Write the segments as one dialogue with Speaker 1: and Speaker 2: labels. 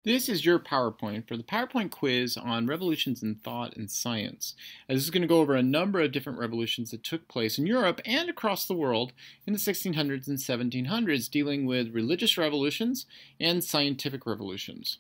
Speaker 1: This is your PowerPoint for the PowerPoint quiz on revolutions in thought and science. This is going to go over a number of different revolutions that took place in Europe and across the world in the 1600s and 1700s, dealing with religious revolutions and scientific revolutions.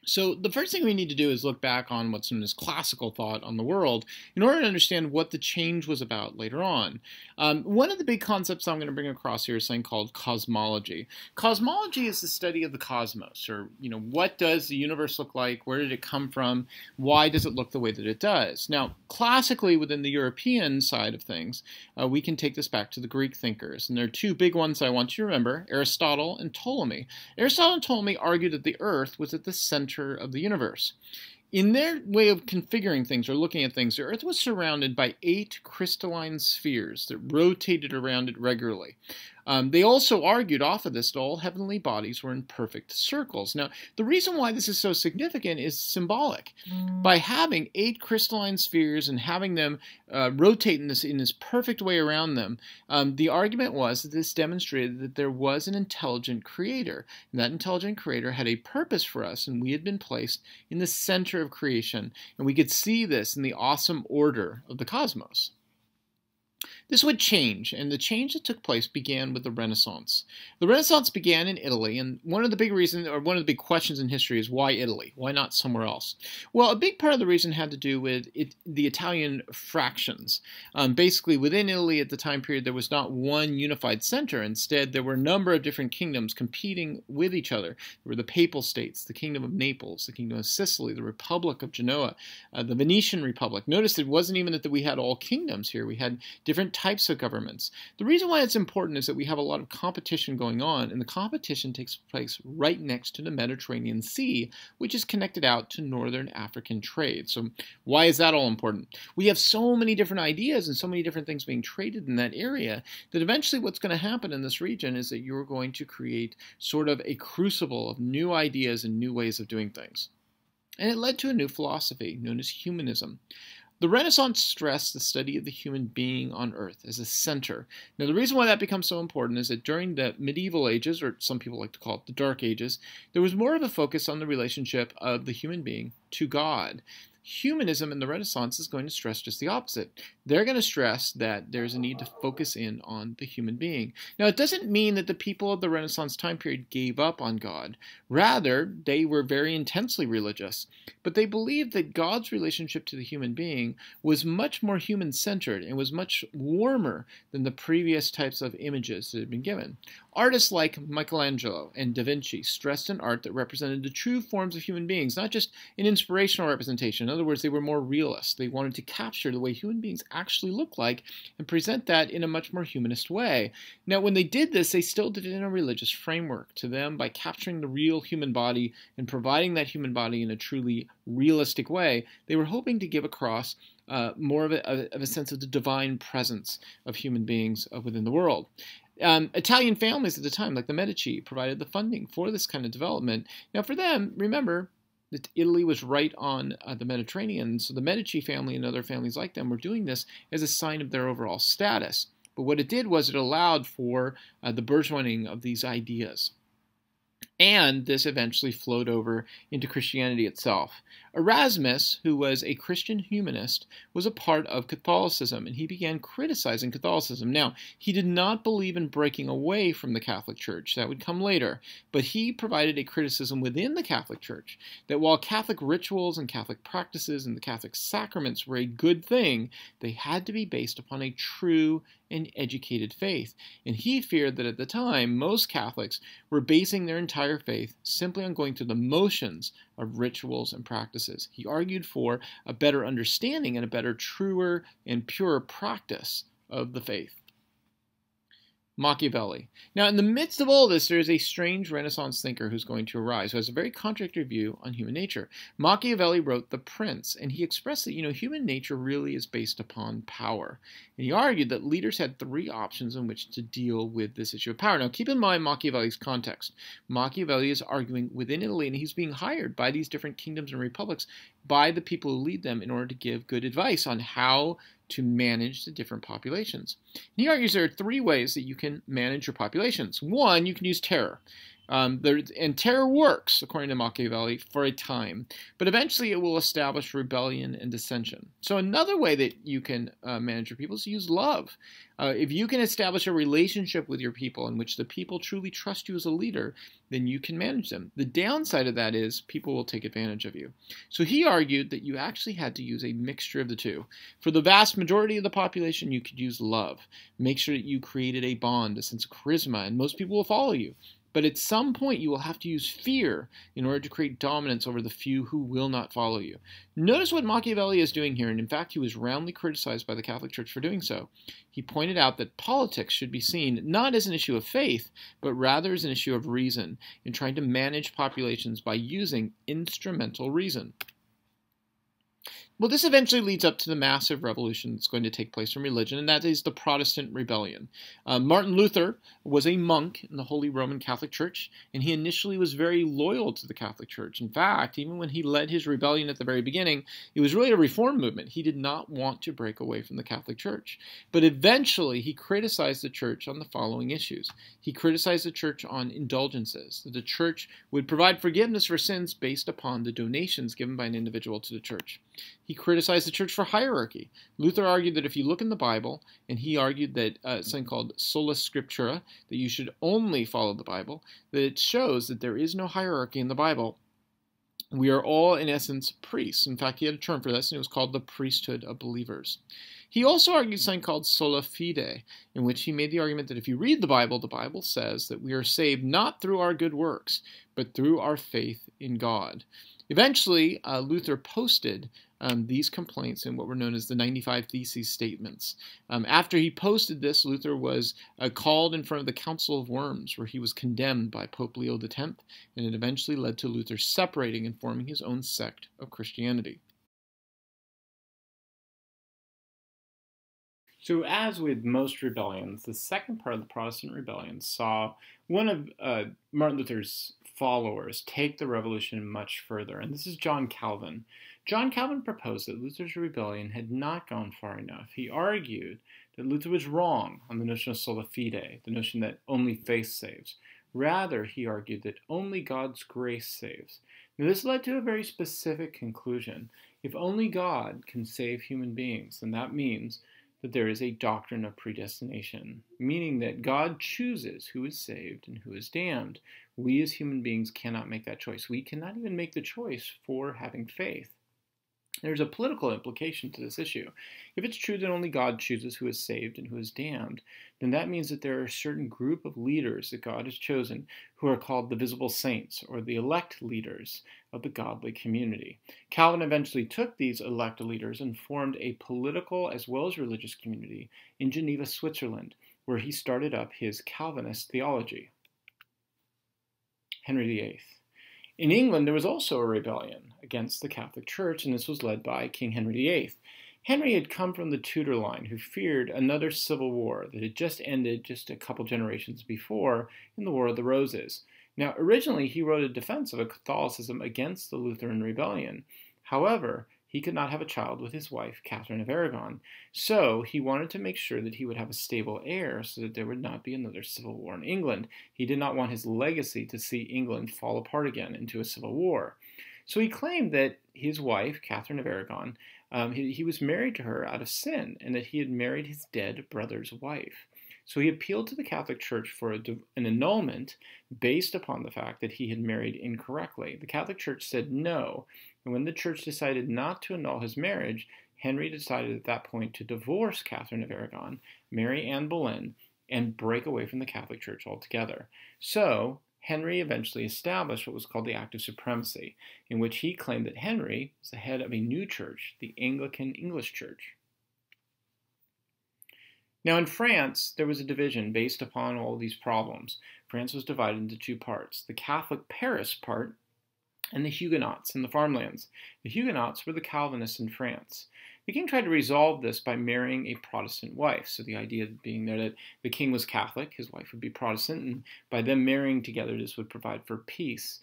Speaker 1: So the first thing we need to do is look back on what's known as classical thought on the world in order to understand what the change was about later on. One of the big concepts I'm going to bring across here is something called cosmology. Cosmology is the study of the cosmos, or what does the universe look like? Where did it come from? Why does it look the way that it does? Now, classically within the European side of things, we can take this back to the Greek thinkers, and there are two big ones I want you to remember: Aristotle and Ptolemy. Aristotle and Ptolemy argued that the Earth was at the center of the universe. In their way of configuring things or looking at things, the Earth was surrounded by 8 crystalline spheres that rotated around it regularly. They also argued off of this that all heavenly bodies were in perfect circles. Now, the reason why this is so significant is symbolic. By having 8 crystalline spheres and having them rotate in this perfect way around them, the argument was that this demonstrated that there was an intelligent creator. And that intelligent creator had a purpose for us, and we had been placed in the center of creation. And we could see this in the awesome order of the cosmos. This would change, and the change that took place began with the Renaissance. The Renaissance began in Italy, and one of the big questions in history is why Italy? Why not somewhere else? Well, a big part of the reason had to do with the Italian fractions. Basically, within Italy at the time period, there was not one unified center. Instead, there were a number of different kingdoms competing with each other. There were the Papal States, the Kingdom of Naples, the Kingdom of Sicily, the Republic of Genoa, the Venetian Republic. Notice it wasn't even that we had all kingdoms here. We had different types of governments. The reason why it's important is that we have a lot of competition going on, and the competition takes place right next to the Mediterranean Sea, which is connected out to northern African trade. So why is that all important? We have so many different ideas and so many different things being traded in that area that eventually what's going to happen in this region is that you're going to create sort of a crucible of new ideas and new ways of doing things. And it led to a new philosophy known as humanism. The Renaissance stressed the study of the human being on Earth as a center. Now, the reason why that becomes so important is that during the medieval ages, or some people like to call it the Dark Ages, there was more of a focus on the relationship of the human being to God. Humanism in the Renaissance is going to stress just the opposite. They're going to stress that there's a need to focus in on the human being. Now, it doesn't mean that the people of the Renaissance time period gave up on God. Rather, they were very intensely religious, but they believed that God's relationship to the human being was much more human-centered and was much warmer than the previous types of images that had been given. Artists like Michelangelo and Da Vinci stressed an art that represented the true forms of human beings, not just an inspirational representation. In other words, they were more realist. They wanted to capture the way human beings actually look like and present that in a much more humanist way. Now, when they did this, they still did it in a religious framework. To them, by capturing the real human body and providing that human body in a truly realistic way, they were hoping to give across more of a sense of the divine presence of human beings within the world. Italian families at the time, like the Medici, provided the funding for this kind of development. Now, for them, remember that Italy was right on the Mediterranean, so the Medici family and other families like them were doing this as a sign of their overall status. But what it did was it allowed for the burgeoning of these ideas. And this eventually flowed over into Christianity itself. Erasmus, who was a Christian humanist, was a part of Catholicism, and he began criticizing Catholicism. Now, he did not believe in breaking away from the Catholic Church. That would come later. But he provided a criticism within the Catholic Church that while Catholic rituals and Catholic practices and the Catholic sacraments were a good thing, they had to be based upon a true and educated faith. And he feared that at the time, most Catholics were basing their entire faith simply on going through the motions of rituals and practices. He argued for a better understanding and a better, truer, and purer practice of the faith. Machiavelli. Now, in the midst of all this, there is a strange Renaissance thinker who's going to arise, who has a very contradictory view on human nature. Machiavelli wrote The Prince, and he expressed that, human nature really is based upon power. And he argued that leaders had 3 options in which to deal with this issue of power. Now, keep in mind Machiavelli's context. Machiavelli is arguing within Italy, and he's being hired by these different kingdoms and republics by the people who lead them in order to give good advice on how to manage the different populations. And he argues there are 3 ways that you can manage your populations. 1, you can use terror. And terror works, according to Machiavelli, for a time, but eventually it will establish rebellion and dissension. So another way that you can manage your people is to use love. If you can establish a relationship with your people in which the people truly trust you as a leader, then you can manage them. The downside of that is people will take advantage of you. So he argued that you actually had to use a mixture of the two. For the vast majority of the population, you could use love. Make sure that you created a bond, a sense of charisma, and most people will follow you. But at some point, you will have to use fear in order to create dominance over the few who will not follow you. Notice what Machiavelli is doing here, and in fact, he was roundly criticized by the Catholic Church for doing so. He pointed out that politics should be seen not as an issue of faith, but rather as an issue of reason, in trying to manage populations by using instrumental reason. Well, this eventually leads up to the massive revolution that's going to take place in religion, and that is the Protestant Rebellion. Martin Luther was a monk in the Holy Roman Catholic Church, and he initially was very loyal to the Catholic Church. In fact, even when he led his rebellion at the very beginning, it was really a reform movement. He did not want to break away from the Catholic Church. But eventually, he criticized the Church on the following issues. He criticized the Church on indulgences, that the Church would provide forgiveness for sins based upon the donations given by an individual to the Church. He criticized the Church for hierarchy. Luther argued that if you look in the Bible, and he argued that something called sola scriptura, that you should only follow the Bible, that it shows that there is no hierarchy in the Bible. We are all, in essence, priests. In fact, he had a term for this, and it was called the priesthood of believers. He also argued something called sola fide, in which he made the argument that if you read the Bible says that we are saved not through our good works, but through our faith in God. Eventually, Luther posted these complaints in what were known as the 95 Theses statements. After he posted this, Luther was called in front of the Council of Worms, where he was condemned by Pope Leo X, and it eventually led to Luther separating and forming his own sect of Christianity. So as with most rebellions, the second part of the Protestant Rebellion saw one of Martin Luther's followers take the revolution much further, and this is John Calvin. John Calvin proposed that Luther's rebellion had not gone far enough. He argued that Luther was wrong on the notion of sola fide, the notion that only faith saves. Rather, he argued that only God's grace saves. Now, this led to a very specific conclusion. If only God can save human beings, then that means that there is a doctrine of predestination, meaning that God chooses who is saved and who is damned. We as human beings cannot make that choice. We cannot even make the choice for having faith. There's a political implication to this issue. If it's true that only God chooses who is saved and who is damned, then that means that there are a certain group of leaders that God has chosen who are called the visible saints, or the elect leaders of the godly community. Calvin eventually took these elect leaders and formed a political as well as religious community in Geneva, Switzerland, where he started up his Calvinist theology. Henry VIII. In England, there was also a rebellion against the Catholic Church, and this was led by King Henry VIII. Henry had come from the Tudor line, who feared another civil war that had just ended just a couple generations before in the War of the Roses. Now, originally, he wrote a defense of Catholicism against the Lutheran rebellion. However, he could not have a child with his wife, Catherine of Aragon, so he wanted to make sure that he would have a stable heir so that there would not be another civil war in England. He did not want his legacy to see England fall apart again into a civil war. So he claimed that his wife, Catherine of Aragon, he was married to her out of sin, and that he had married his dead brother's wife. So he appealed to the Catholic Church for an annulment based upon the fact that he had married incorrectly. The Catholic Church said no, and when the Church decided not to annul his marriage, Henry decided at that point to divorce Catherine of Aragon, marry Anne Boleyn, and break away from the Catholic Church altogether. So Henry eventually established what was called the Act of Supremacy, in which he claimed that Henry was the head of a new church, the Anglican English Church. Now in France, there was a division based upon all these problems. France was divided into two parts, the Catholic Paris part and the Huguenots in the farmlands. The Huguenots were the Calvinists in France. The king tried to resolve this by marrying a Protestant wife. So the idea being there that the king was Catholic, his wife would be Protestant, and by them marrying together, this would provide for peace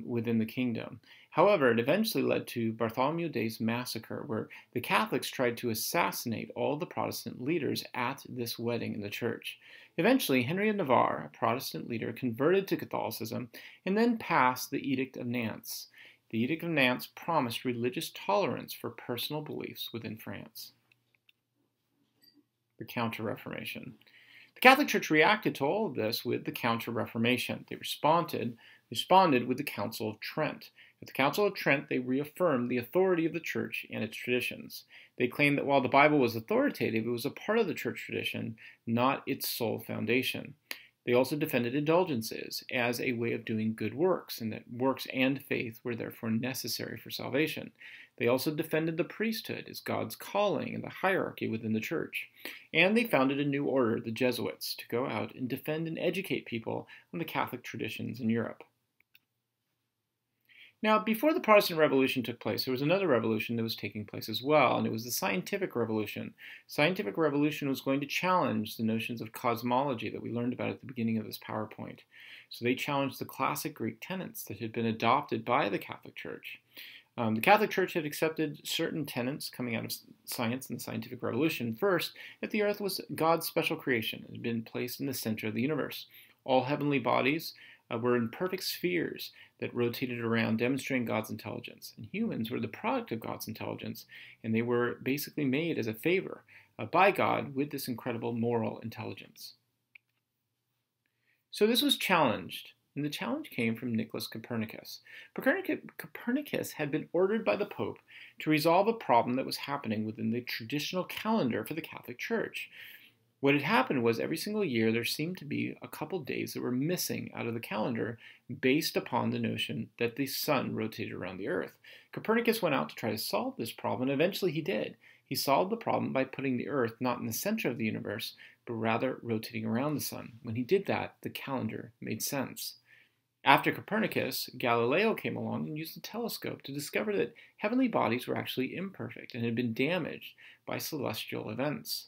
Speaker 1: within the kingdom. However, it eventually led to Bartholomew Day's massacre, where the Catholics tried to assassinate all the Protestant leaders at this wedding in the church. Eventually, Henry of Navarre, a Protestant leader, converted to Catholicism and then passed the Edict of Nantes. The Edict of Nantes promised religious tolerance for personal beliefs within France. The Counter-Reformation. The Catholic Church reacted to all of this with the Counter-Reformation. They responded with the Council of Trent. At the Council of Trent, they reaffirmed the authority of the Church and its traditions. They claimed that while the Bible was authoritative, it was a part of the Church tradition, not its sole foundation. They also defended indulgences as a way of doing good works, and that works and faith were therefore necessary for salvation. They also defended the priesthood as God's calling and the hierarchy within the church. And they founded a new order, the Jesuits, to go out and defend and educate people on the Catholic traditions in Europe. Now, before the Protestant Revolution took place, there was another revolution that was taking place as well, and it was the Scientific Revolution. Scientific Revolution was going to challenge the notions of cosmology that we learned about at the beginning of this PowerPoint. So they challenged the classic Greek tenets that had been adopted by the Catholic Church. The Catholic Church had accepted certain tenets coming out of science and the Scientific Revolution. First, that the earth was God's special creation. It had been placed in the center of the universe. All heavenly bodies were in perfect spheres that rotated around, demonstrating God's intelligence. And humans were the product of God's intelligence, and they were basically made as a favor by God with this incredible moral intelligence. So this was challenged, and the challenge came from Nicholas Copernicus. Copernicus had been ordered by the Pope to resolve a problem that was happening within the traditional calendar for the Catholic Church. What had happened was every single year there seemed to be a couple days that were missing out of the calendar based upon the notion that the sun rotated around the earth. Copernicus went out to try to solve this problem, and eventually he did. He solved the problem by putting the earth not in the center of the universe, but rather rotating around the sun. When he did that, the calendar made sense. After Copernicus, Galileo came along and used a telescope to discover that heavenly bodies were actually imperfect and had been damaged by celestial events.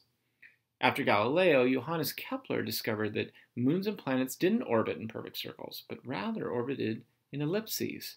Speaker 1: After Galileo, Johannes Kepler discovered that moons and planets didn't orbit in perfect circles, but rather orbited in ellipses.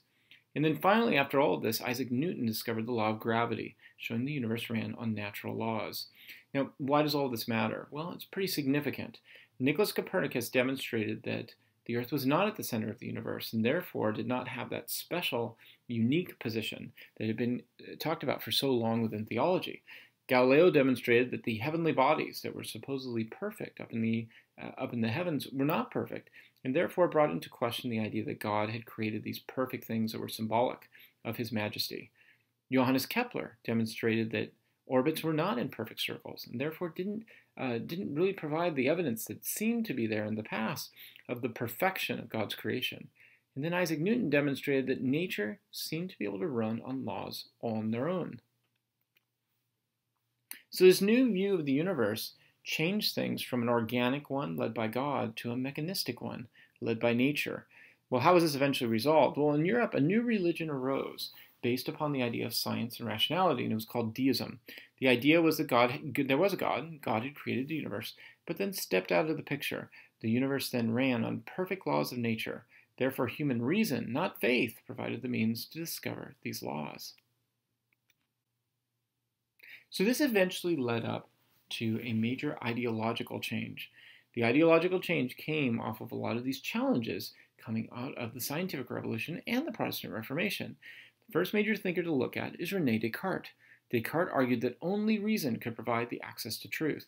Speaker 1: And then finally, after all of this, Isaac Newton discovered the law of gravity, showing the universe ran on natural laws. Now, why does all this matter? Well, it's pretty significant. Nicholas Copernicus demonstrated that the Earth was not at the center of the universe, and therefore did not have that special, unique position that had been talked about for so long within theology. Galileo demonstrated that the heavenly bodies that were supposedly perfect up in the heavens were not perfect, and therefore brought into question the idea that God had created these perfect things that were symbolic of his majesty. Johannes Kepler demonstrated that orbits were not in perfect circles, and therefore didn't really provide the evidence that seemed to be there in the past of the perfection of God's creation. And then Isaac Newton demonstrated that nature seemed to be able to run on laws on their own. So this new view of the universe changed things from an organic one led by God to a mechanistic one led by nature. Well, how was this eventually resolved? Well, in Europe, a new religion arose based upon the idea of science and rationality, and it was called Deism. The idea was that there was a God, God had created the universe, but then stepped out of the picture. The universe then ran on perfect laws of nature. Therefore, human reason, not faith, provided the means to discover these laws. So this eventually led up to a major ideological change. The ideological change came off of a lot of these challenges coming out of the Scientific Revolution and the Protestant Reformation. The first major thinker to look at is René Descartes. Descartes argued that only reason could provide the access to truth.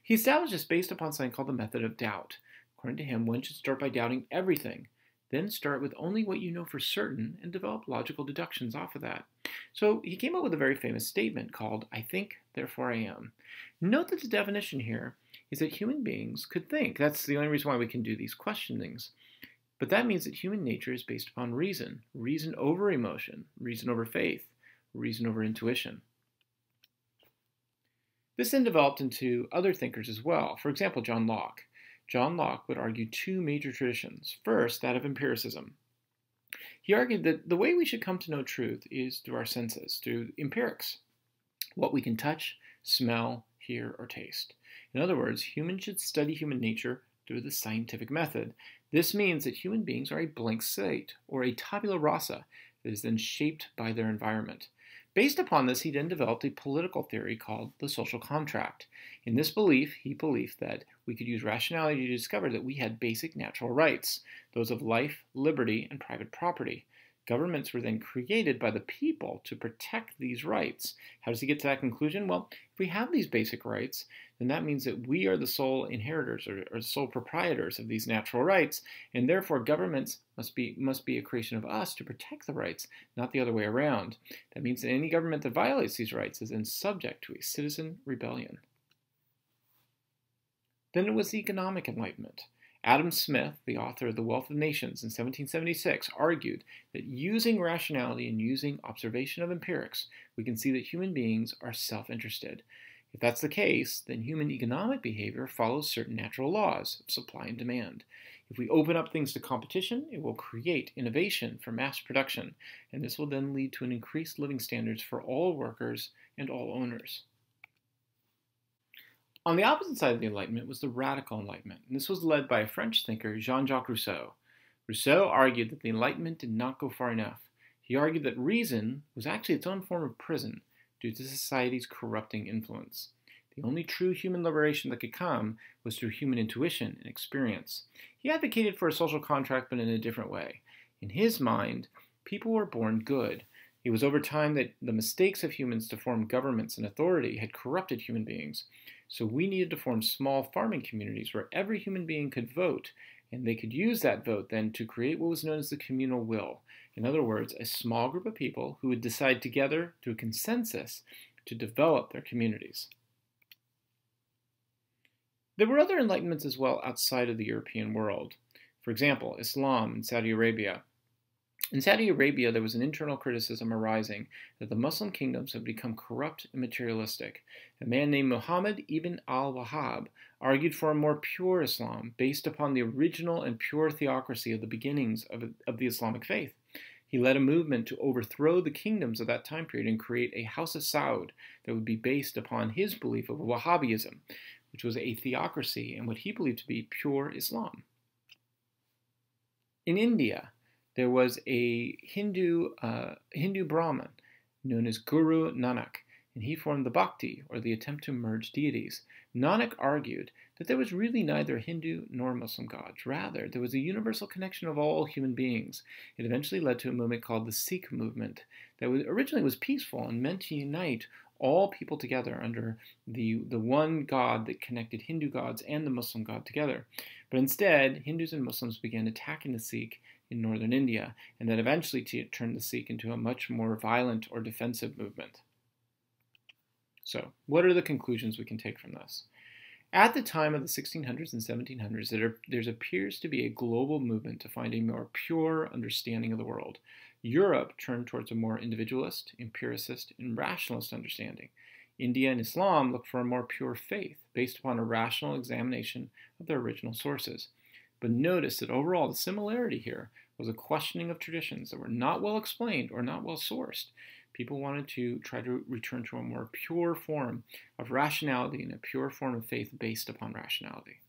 Speaker 1: He established this based upon something called the method of doubt. According to him, one should start by doubting everything, then start with only what you know for certain and develop logical deductions off of that. So he came up with a very famous statement called, "I think, therefore I am." Note that the definition here is that human beings could think. That's the only reason why we can do these questionings. But that means that human nature is based upon reason. Reason over emotion, reason over faith, reason over intuition. This then developed into other thinkers as well. For example, John Locke. John Locke would argue two major traditions. First, that of empiricism. He argued that the way we should come to know truth is through our senses, through empirics, what we can touch, smell, hear, or taste. In other words, humans should study human nature through the scientific method. This means that human beings are a blank slate, or a tabula rasa, that is then shaped by their environment. Based upon this, he then developed a political theory called the social contract. In this belief, he believed that we could use rationality to discover that we had basic natural rights, those of life, liberty, and private property. Governments were then created by the people to protect these rights. How does he get to that conclusion? Well, if we have these basic rights, then that means that we are the sole inheritors or sole proprietors of these natural rights, and therefore governments must be a creation of us to protect the rights, not the other way around. That means that any government that violates these rights is then subject to a citizen rebellion. Then it was the economic enlightenment. Adam Smith, the author of The Wealth of Nations in 1776, argued that using rationality and using observation of empirics, we can see that human beings are self-interested. If that's the case, then human economic behavior follows certain natural laws of supply and demand. If we open up things to competition, it will create innovation for mass production, and this will then lead to an increased living standards for all workers and all owners. On the opposite side of the Enlightenment was the radical Enlightenment, and this was led by a French thinker, JeanJacques Rousseau. Rousseau argued that the Enlightenment did not go far enough. He argued that reason was actually its own form of prison due to society's corrupting influence. The only true human liberation that could come was through human intuition and experience. He advocated for a social contract, but in a different way. In his mind, people were born good. It was over time that the mistakes of humans to form governments and authority had corrupted human beings. So we needed to form small farming communities where every human being could vote, and they could use that vote then to create what was known as the communal will. In other words, a small group of people who would decide together through consensus to develop their communities. There were other enlightenments as well outside of the European world. For example, Islam in Saudi Arabia. In Saudi Arabia, there was an internal criticism arising that the Muslim kingdoms had become corrupt and materialistic. A man named Muhammad ibn al-Wahhab argued for a more pure Islam based upon the original and pure theocracy of the beginnings of the Islamic faith. He led a movement to overthrow the kingdoms of that time period and create a House of Saud that would be based upon his belief of Wahhabism, which was a theocracy and what he believed to be pure Islam. In India, there was a Hindu Brahmin known as Guru Nanak, and he formed the Bhakti, or the attempt to merge deities. Nanak argued that there was really neither Hindu nor Muslim gods. Rather, there was a universal connection of all human beings. It eventually led to a movement called the Sikh movement that originally was peaceful and meant to unite all people together under the one God that connected Hindu gods and the Muslim God together. But instead, Hindus and Muslims began attacking the Sikh in northern India, and that eventually turned the Sikh into a much more violent or defensive movement. So, what are the conclusions we can take from this? At the time of the 1600s and 1700s, there appears to be a global movement to find a more pure understanding of the world. Europe turned towards a more individualist, empiricist, and rationalist understanding. India and Islam looked for a more pure faith based upon a rational examination of their original sources. But notice that overall the similarity here was a questioning of traditions that were not well explained or not well sourced. People wanted to try to return to a more pure form of rationality and a pure form of faith based upon rationality.